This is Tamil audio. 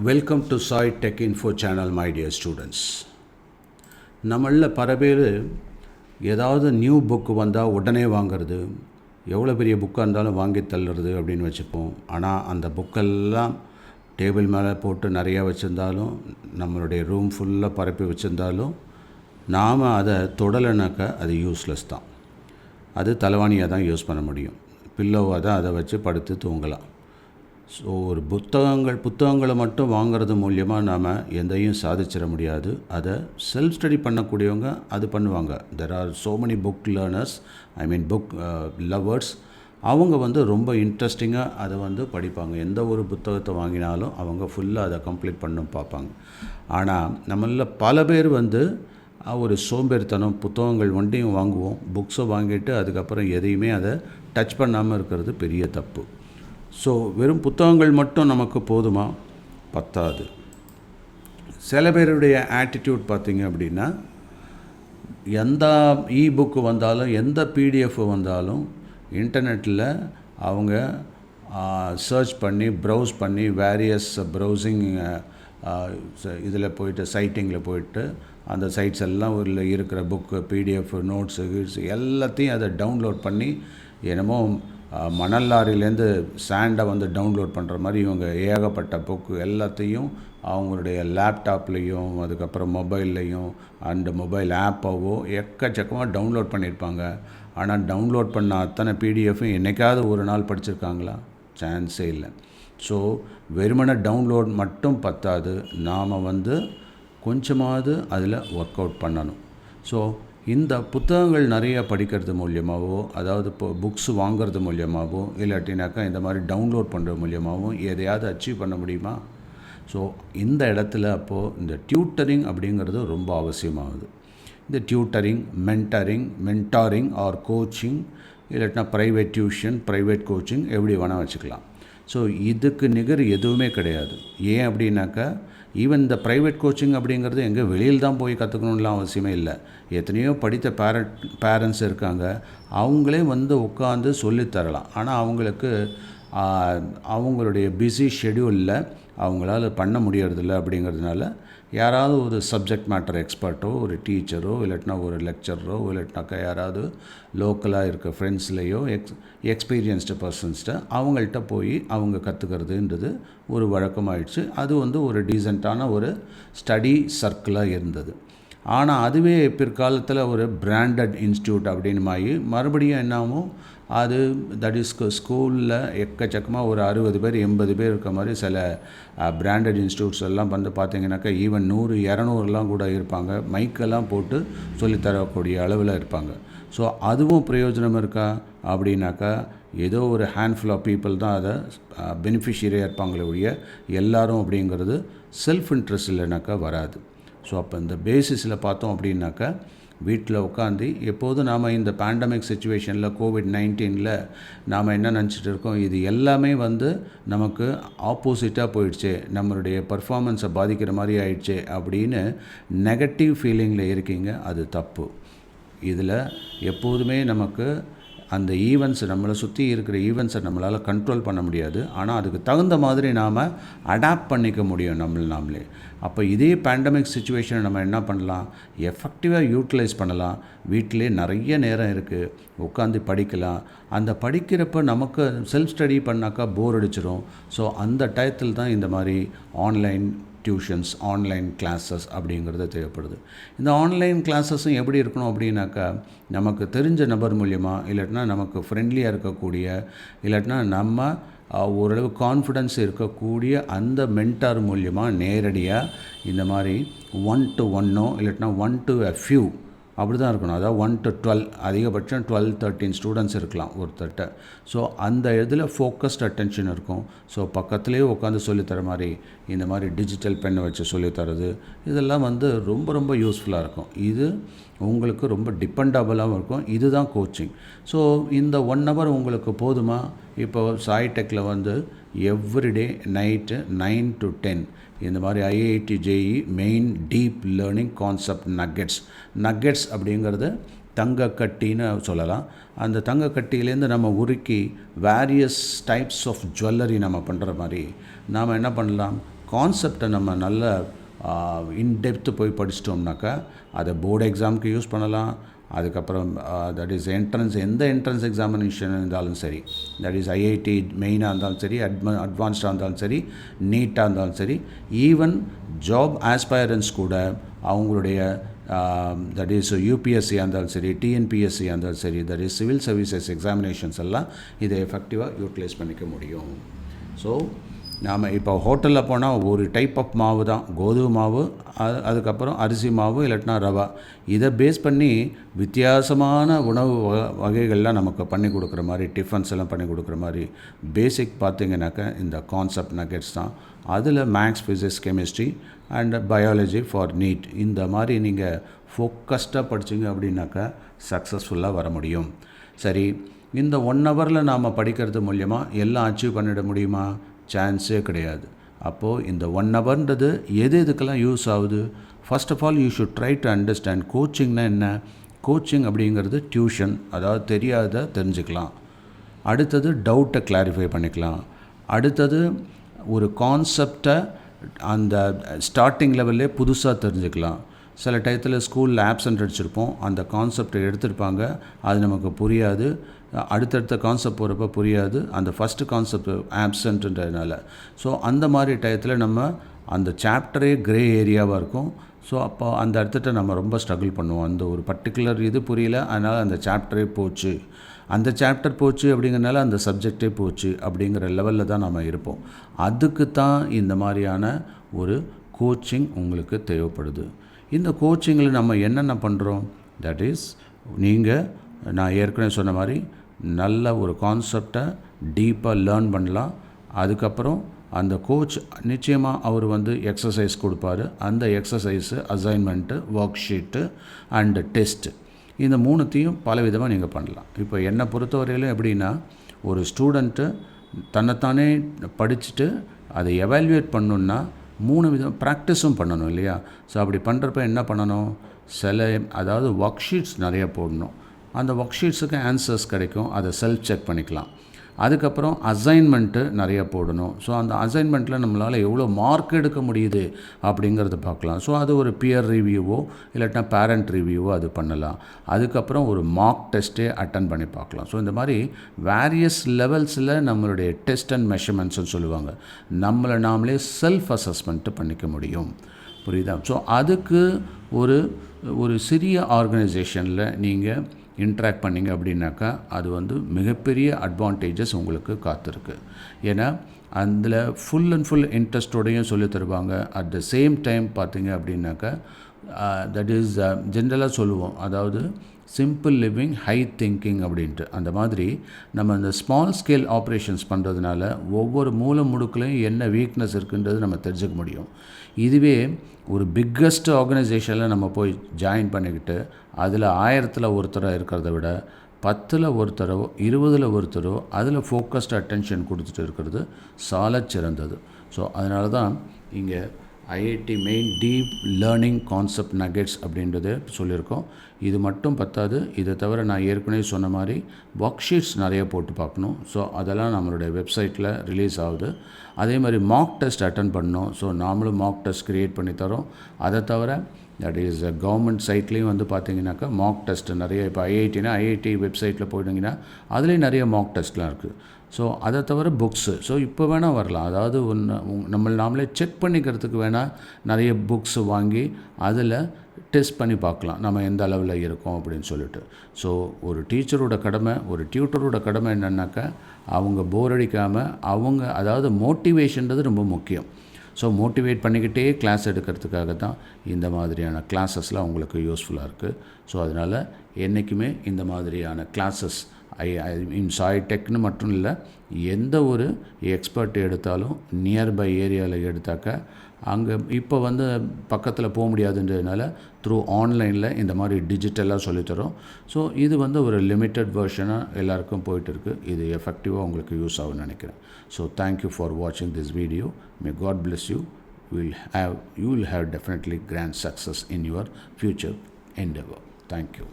Welcome to Saitechinfo channel, my dear students. நம்மளில் பல பேர் ஏதாவது நியூ புக்கு வந்தால் உடனே வாங்கிறது, எவ்வளோ பெரிய புக்காக இருந்தாலும் வாங்கி தள்ளுறது அப்படின்னு வச்சுப்போம். ஆனால் அந்த புக்கெல்லாம் டேபிள் மேலே போட்டு நிறையா வச்சுருந்தாலும், நம்மளுடைய ரூம் ஃபுல்லாக பரப்பி வச்சுருந்தாலும், நாம் அதை தொடலைனாக்கா அது யூஸ்லெஸ் தான். அது தலைவாணியாக தான் யூஸ் பண்ண முடியும். பில்லோவாக தான் அதை வச்சு படுத்து தூங்கலாம். ஸோ ஒரு புத்தகங்களை மட்டும் வாங்கிறது மூலியமாக நாம் எதையும் சாதிச்சிட முடியாது. அதை செல்ஃப் ஸ்டடி பண்ணக்கூடியவங்க அது பண்ணுவாங்க. There are so many book learners, book lovers. அவங்க ரொம்ப இன்ட்ரெஸ்டிங்காக அதை படிப்பாங்க. எந்த ஒரு புத்தகத்தை வாங்கினாலும் அவங்க ஃபுல்லாக அதை கம்ப்ளீட் பண்ண பார்ப்பாங்க. ஆனால் நம்மளில் பல பேர் ஒரு சோம்பேறித்தனம், புத்தகங்கள் வண்டியும் வாங்குவோம், புக்ஸை வாங்கிட்டு அதுக்கப்புறம் எதையுமே அதை டச் பண்ணாமல் இருக்கிறது பெரிய தப்பு. ஸோ வெறும் புத்தகங்கள் மட்டும் நமக்கு போதுமா? பத்தாது. சில பேருடைய ஆட்டிடியூட் பார்த்திங்க அப்படின்னா, எந்த புக்கு வந்தாலும் எந்த பிடிஎஃப் வந்தாலும் இன்டர்நெட்டில் அவங்க சர்ச் பண்ணி ப்ரௌஸ் பண்ணி வேரியஸ் ப்ரௌசிங் இதில் போய்ட்டு சைட்டிங்கில் போய்ட்டு அந்த சைட்ஸ் எல்லாம் உள்ள இருக்கிற புக்கு, பிடிஎஃப், நோட்ஸு எல்லாத்தையும் அதை டவுன்லோட் பண்ணி என்னமோ மணல் லாரிலேருந்து சாண்டை டவுன்லோட் பண்ணுற மாதிரி இவங்க ஏகப்பட்ட புக்கு எல்லாத்தையும் அவங்களுடைய லேப்டாப்லேயும் அதுக்கப்புறம் மொபைல்லையும் அந்த மொபைல் ஆப்பாவோ எக்கச்சக்கமாக டவுன்லோட் பண்ணியிருப்பாங்க. ஆனால் டவுன்லோட் பண்ண அத்தனை பிடிஎஃப்பும் என்றைக்காவது ஒரு நாள் படிச்சிருக்காங்களா? சான்ஸே இல்லை. ஸோ வெறுமனே டவுன்லோட் மட்டும் பத்தாது, நாம் கொஞ்சமாவது அதில் ஒர்க் அவுட் பண்ணணும். ஸோ இந்த புத்தகங்கள் நிறைய படிக்கிறது மூலியமாகவோ, அதாவது இப்போ புக்ஸ் வாங்கிறது மூலியமாகவோ, இல்லாட்டினாக்கா இந்த மாதிரி டவுன்லோட் பண்ணுறது மூலியமாகவும் எதையாவது அச்சீவ் பண்ண முடியுமா? ஸோ இந்த இடத்துல அப்போது இந்த டியூட்டரிங் அப்படிங்கிறது ரொம்ப அவசியமாகுது. இந்த டியூட்டரிங், மென்டாரிங் ஆர் கோச்சிங், இல்லாட்டினா ப்ரைவேட் டியூஷன், ப்ரைவேட் கோச்சிங் எப்படி வேணால் வச்சுக்கலாம். ஸோ இதுக்கு நிகர் எதுவுமே கிடையாது. ஏன் அப்படின்னாக்கா, ஈவன் இந்த ப்ரைவேட் கோச்சிங் அப்படிங்கிறது எங்கே வெளியில் தான் போய் கற்றுக்கணும்லாம் அவசியமே இல்லை. எத்தனையோ படித்த பேரண்ட்ஸ் இருக்காங்க, அவங்களே உட்காந்து சொல்லித்தரலாம். ஆனால் அவங்களுக்கு அவங்களுடைய பிஸி ஷெடியூலில் அவங்களால பண்ண முடியறதில்ல. அப்படிங்கிறதுனால யாராவது ஒரு சப்ஜெக்ட் மேட்டர் எக்ஸ்பர்ட்டோ, ஒரு டீச்சரோ, இல்லாட்டினா ஒரு லெக்சரோ, இல்லாட்டினாக்கா யாராவது லோக்கலாக இருக்க ஃப்ரெண்ட்ஸ்லேயோ எக்ஸ்பீரியன்ஸ்டு பர்சன்ஸ்கிட்ட அவங்கள்ட்ட போய் அவங்க கற்றுக்கிறதுன்றது ஒரு வழக்கமாகிடுச்சு. அது ஒரு டீசெண்டான ஒரு ஸ்டடி சர்க்கிளாக இருந்தது. ஆனால் அதுவே பிற்காலத்தில் ஒரு பிராண்டட் இன்ஸ்டியூட் அப்படின்னு மறுபடியும் என்னாகும், அது தட் இஸ் ஸ்கூலில் எக்கச்சக்கமாக ஒரு 60 பேர் 80 பேர் இருக்க மாதிரி சில பிராண்டட் இன்ஸ்டியூட்ஸ் எல்லாம் பார்த்திங்கனாக்கா ஈவன் 100 200 கூட இருப்பாங்க. மைக்கெல்லாம் போட்டு சொல்லித்தரக்கூடிய அளவில் இருப்பாங்க. ஸோ அதுவும் பிரயோஜனம் இருக்கா அப்படின்னாக்கா, ஏதோ ஒரு ஹேண்ட்ஃபுல் ஆஃப் பீப்புள் தான் அதை பெனிஃபிஷியரியாக இருப்பாங்களே ஒழிய எல்லாரும் அப்படிங்கிறது செல்ஃப் இன்ட்ரெஸ்ட் இல்லைனாக்கா வராது. ஸோ அப்போ இந்த பேசிஸில் பார்த்தோம் அப்படின்னாக்கா, வீட்டில் உட்காந்து எப்போதும் நாம் இந்த பேண்டமிக் சுச்சுவேஷனில் COVID-19 நாம் என்ன நினச்சிட்டு இருக்கோம், இது எல்லாமே நமக்கு ஆப்போசிட்டாக போயிடுச்சு, நம்மளுடைய பர்ஃபார்மன்ஸை பாதிக்கிற மாதிரி ஆயிடுச்சு அப்படின்னு நெகட்டிவ் ஃபீலிங்கில் இருக்கீங்க. அது தப்பு. இதில் எப்போதுமே நமக்கு அந்த ஈவெண்ட்ஸ், நம்மளை சுற்றி இருக்கிற ஈவெண்ட்ஸை நம்மளால் கண்ட்ரோல் பண்ண முடியாது. ஆனால் அதுக்கு தகுந்த மாதிரி நாம் அடாப்ட் பண்ணிக்க முடியும் நாமளே. அப்போ இதே பேண்டமிக் சுச்சுவேஷனை நம்ம என்ன பண்ணலாம், எஃபெக்டிவாக யூட்டிலைஸ் பண்ணலாம். வீட்டிலே நிறைய நேரம் இருக்குது, உட்காந்து படிக்கலாம். அந்த படிக்கிறப்ப நமக்கு செல்ஃப் ஸ்டடி பண்ணாக்கா போர் அடிச்சிடும். ஸோ அந்த டயத்தில் தான் இந்த மாதிரி ஆன்லைன் டியூஷன்ஸ், ஆன்லைன் கிளாஸஸ் அப்படிங்கிறது தேவைப்படுது. இந்த ஆன்லைன் கிளாஸஸும் எப்படி இருக்கணும் அப்படின்னாக்கா, நமக்கு தெரிஞ்ச நபர் மூலியமாக, இல்லாட்டினா நமக்கு ஃப்ரெண்ட்லியாக இருக்கக்கூடிய, இல்லாட்டினா நம்ம ஓரளவு கான்ஃபிடென்ஸ் இருக்கக்கூடிய அந்த மென்டார் மூலியமாக நேரடியாக இந்த மாதிரி 1 to 1 இல்லாட்டினா 1 to a few அப்படி தான் இருக்கணும். அதாவது 1 to 12, அதிகபட்சம் 12-13 ஸ்டூடெண்ட்ஸ் இருக்கலாம் ஒருத்தர்கிட்ட. ஸோ அந்த இதில் ஃபோக்கஸ்ட் அட்டென்ஷன் இருக்கும். ஸோ பக்கத்துலேயே உட்காந்து சொல்லித்தர மாதிரி இந்த மாதிரி டிஜிட்டல் பெண்ணை வச்சு சொல்லித்தரது, இதெல்லாம் ரொம்ப ரொம்ப யூஸ்ஃபுல்லாக இருக்கும். இது உங்களுக்கு ரொம்ப டிபெண்டபிளாகவும் இருக்கும். இதுதான் கோச்சிங். ஸோ இந்த 1 hour உங்களுக்கு போதுமா? இப்போ சாய்டெக்கில் எவ்ரிடே நைட்டு 9 to 10 இந்த மாதிரி IIT JEE main deep learning concept nuggets அப்படிங்கிறது தங்கக்கட்டின்னு சொல்லலாம். அந்த தங்கக்கட்டியிலேருந்து நம்ம உருக்கி வேரியஸ் டைப்ஸ் ஆஃப் ஜுவல்லரி நம்ம பண்ணுற மாதிரி நாம் என்ன பண்ணலாம், கான்செப்டை நம்ம நல்ல இன்டெப்த்து போய் படிச்சிட்டோம்னாக்கா அதை போர்டு எக்ஸாமுக்கு யூஸ் பண்ணலாம். அதுக்கப்புறம் தட் இஸ் எந்த என்ட்ரன்ஸ் எக்ஸாமினேஷன் இருந்தாலும் சரி, தட் இஸ் ஐஐடி மெயினாக இருந்தாலும் சரி, அட்வான்ஸ்டாக இருந்தாலும் சரி, நீட்டாக இருந்தாலும் சரி, ஈவன் ஜாப் ஆஸ்பைரன்ஸ் கூட அவங்களுடைய தட் இஸ் யூபிஎஸ்சியாக இருந்தாலும் சரி, டிஎன்பிஎஸ்சியாக இருந்தாலும் சரி, that is civil services examinations எல்லாம் இதை எஃபெக்டிவாக யூட்டிலைஸ் பண்ணிக்க முடியும். ஸோ நாம் இப்போ ஹோட்டலில் போனால் ஒரு டைப் ஆஃப் மாவு தான், கோதுமை மாவு, அதுக்கப்புறம் அரிசி மாவு, இல்லாட்டினா ரவா, இதை பேஸ் பண்ணி வித்தியாசமான உணவு வகைகள்லாம் நமக்கு பண்ணி கொடுக்குற மாதிரி, டிஃபன்ஸ் எல்லாம் பண்ணி கொடுக்குற மாதிரி பேசிக் பார்த்திங்கனாக்கா இந்த கான்செப்ட் நகெட்ஸ் தான். அதில் maths, physics, chemistry and biology for NEET, இந்த மாதிரி நீங்கள் ஃபோக்கஸ்டாக படிச்சிங்க அப்படின்னாக்கா சக்ஸஸ்ஃபுல்லாக வர முடியும். சரி, இந்த 1 ஹவரில் நாம் படிக்கிறது மூலியமாக எல்லாம் அச்சீவ் பண்ணிட முடியுமா? சான்ஸே கிடையாது. அப்போது இந்த 1 ஹவர்ன்றது எதுக்கெல்லாம் யூஸ் ஆகுது? First of all you should try to understand கோச்சிங்னா என்ன. கோச்சிங் அப்படிங்கிறது டியூஷன், அதாவது தெரியாத தெரிஞ்சுக்கலாம். அடுத்தது டவுட்டை கிளாரிஃபை பண்ணிக்கலாம். அடுத்தது ஒரு கான்செப்டை அந்த ஸ்டார்டிங் லெவல்லே புதுசாக தெரிஞ்சுக்கலாம். சில டயத்தில் ஸ்கூலில் ஆப்சண்ட் அடிச்சிருப்போம், அந்த கான்செப்டை எடுத்திருப்பாங்க, அது நமக்கு புரியாது, அடுத்தடுத்த கான்செப்ட் போகிறப்ப புரியாது, அந்த ஃபஸ்ட்டு கான்செப்ட் ஆப்சண்ட்ன்றதுனால. ஸோ அந்த மாதிரி டயத்தில் நம்ம அந்த சாப்டரே க்ரே ஏரியாவாக இருக்கும். ஸோ அப்போ அந்த இடத்துல நம்ம ரொம்ப ஸ்ட்ரகிள் பண்ணுவோம். அந்த ஒரு பர்டிகுலர் இது புரியல, அதனால் அந்த சாப்டரே போச்சு, அந்த சாப்டர் போச்சு அப்படிங்கிறனால அந்த சப்ஜெக்டே போச்சு அப்படிங்கிற லெவலில் தான் நம்ம இருப்போம். அதுக்கு தான் இந்த மாதிரியான ஒரு கோச்சிங் உங்களுக்கு தேவைப்படுது. இந்த கோச்சிங்கில் நம்ம என்னென்ன பண்ணுறோம்? தட் இஸ், நான் ஏற்கனவே சொன்ன மாதிரி நல்ல ஒரு கான்செப்டை டீப்பாக லேர்ன் பண்ணலாம். அதுக்கப்புறம் அந்த கோச் நிச்சயமாக அவர் எக்ஸசைஸ் கொடுப்பார். அந்த exercise, assignment, work sheet and test, இந்த 3த்தையும் பல விதமாக நீங்கள் பண்ணலாம். இப்போ என்னை பொறுத்தவரையிலும் எப்படின்னா, ஒரு ஸ்டூடெண்ட்டு தன்னைத்தானே படிச்சுட்டு அதை எவாலுவேட் பண்ணணுன்னா 3 விதம் ப்ராக்டிஸும் பண்ணணும் இல்லையா? ஸோ அப்படி பண்ணுறப்ப என்ன பண்ணணும்? அதாவது ஒர்க் ஷீட்ஸ் நிறைய போடணும். அந்த ஒர்க் ஷீட்ஸுக்கு ஆன்சர்ஸ் கிடைக்கும், அதை செல்ஃப் செக் பண்ணிக்கலாம். அதுக்கப்புறம் அசைன்மெண்ட்டு நிறைய போடணும். ஸோ அந்த அசைன்மெண்ட்டில் நம்மளால் எவ்வளோ மார்க் எடுக்க முடியுது அப்படிங்கிறத பார்க்கலாம். ஸோ அது ஒரு பியர் ரிவ்யூவோ இல்லாட்டினா பேரண்ட் ரிவ்யூவோ அது பண்ணலாம். அதுக்கப்புறம் ஒரு மார்க் டெஸ்ட்டே அட்டன் பண்ணி பார்க்கலாம். ஸோ இந்த மாதிரி வேரியஸ் லெவல்ஸில் நம்மளுடைய டெஸ்ட் அண்ட் மெஷர்மெண்ட்ஸ்னு சொல்லுவாங்க, நம்மளை நாமளே செல்ஃப் அசஸ்மெண்ட்டு பண்ணிக்க முடியும். புரியுதா? ஸோ அதுக்கு ஒரு சிறிய ஆர்கனைசேஷனில் நீங்கள் இன்ட்ராக்ட் பண்ணிங்க அப்படின்னாக்கா அது மிகப்பெரிய அட்வான்டேஜஸ் உங்களுக்கு காத்திருக்கு. ஏன்னா அதில் ஃபுல் அண்ட் ஃபுல் இன்ட்ரெஸ்டோடையும் சொல்லி தருவாங்க. அட் த சேம் டைம் பார்த்திங்க அப்படின்னாக்கா தட் இஸ் ஜென்ரலாக சொல்லுவோம், அதாவது சிம்பிள் லிவிங், ஹை திங்கிங் அப்படின்ட்டு. அந்த மாதிரி நம்ம அந்த ஸ்மால் ஸ்கேல் ஆப்ரேஷன்ஸ் பண்ணுறதுனால ஒவ்வொரு மூல முடுக்குலையும் என்ன வீக்னஸ் இருக்குன்றது நம்ம தெரிஞ்சுக்க முடியும். இதுவே ஒரு பிக்கஸ்ட் ஆர்கனைசேஷனில் நம்ம போய் ஜாயின் பண்ணிக்கிட்டு அதில் 1000ல் ஒருத்தராக இருக்கிறத விட 10ல் ஒருத்தரோ 20ல் ஒருத்தரோ அதில் ஃபோக்கஸ்டு அட்டென்ஷன் கொடுத்துட்டு இருக்கிறது சாலச் சிறந்தது. ஸோ அதனால தான் இங்கே IIT main deep learning concept nuggets அப்படின்றத சொல்லியிருக்கோம். இது மட்டும் பத்தாது, இதை தவிர நான் ஏற்கனவே சொன்ன மாதிரி ஒர்க் ஷீட்ஸ் நிறைய போட்டு பார்க்கணும். ஸோ அதெல்லாம் நம்மளுடைய வெப்சைட்டில் ரிலீஸ் ஆகுது. அதே மாதிரி மார்க் டெஸ்ட் அட்டன் பண்ணணும். ஸோ நாமளும் மார்க் டெஸ்ட் க்ரியேட் பண்ணி தரோம். அதை தவிர தட் இஸ் கவர்மெண்ட் சைட்லேயும் பார்த்தீங்கன்னாக்கா மார்க் டெஸ்ட்டு நிறைய, இப்போ ஐஐடி வெப்சைட்டில் போயிட்டீங்கன்னா அதுலேயும் நிறைய மார்க் டெஸ்ட்லாம் இருக்குது. ஸோ அதை தவிர புக்ஸு, ஸோ இப்போ வேணால் வரலாம், அதாவது நாமளே செக் பண்ணிக்கிறதுக்கு வேணால் நிறைய புக்ஸு வாங்கி அதில் டெஸ்ட் பண்ணி பார்க்கலாம் நம்ம எந்த அளவில் இருக்கோம் அப்படின்னு சொல்லிட்டு. ஸோ ஒரு டீச்சரோட கடமை, ஒரு டியூட்டரோட கடமை என்னென்னாக்கா அவங்க போர் அடிக்காமல் அதாவது மோட்டிவேஷன்றது ரொம்ப முக்கியம். ஸோ மோட்டிவேட் பண்ணிக்கிட்டே கிளாஸ் எடுக்கிறதுக்காக தான் இந்த மாதிரியான கிளாஸஸ்லாம் உங்களுக்கு யூஸ்ஃபுல்லாக இருக்குது. ஸோ அதனால் என்றைக்குமே இந்த மாதிரியான கிளாஸஸ் சாய்டெக்னு மட்டும் இல்லை, எந்த ஒரு எக்ஸ்பர்ட் எடுத்தாலும் நியர்பை ஏரியாவில் எடுத்தாக்கா அங்கே இப்போ பக்கத்தில் போக முடியாதுன்றதுனால த்ரூ ஆன்லைனில் இந்த மாதிரி டிஜிட்டலாக சொல்லித்தரோம். ஸோ இது ஒரு லிமிட்டட் வெர்ஷனாக எல்லாருக்கும் போயிட்டுருக்கு. இது எஃபெக்டிவாக உங்களுக்கு யூஸ் ஆகும்னு நினைக்கிறேன். ஸோ தேங்க்யூ ஃபார் வாட்சிங் this video. May god bless you. You will have definitely grand success in your future endeavor. Thank you.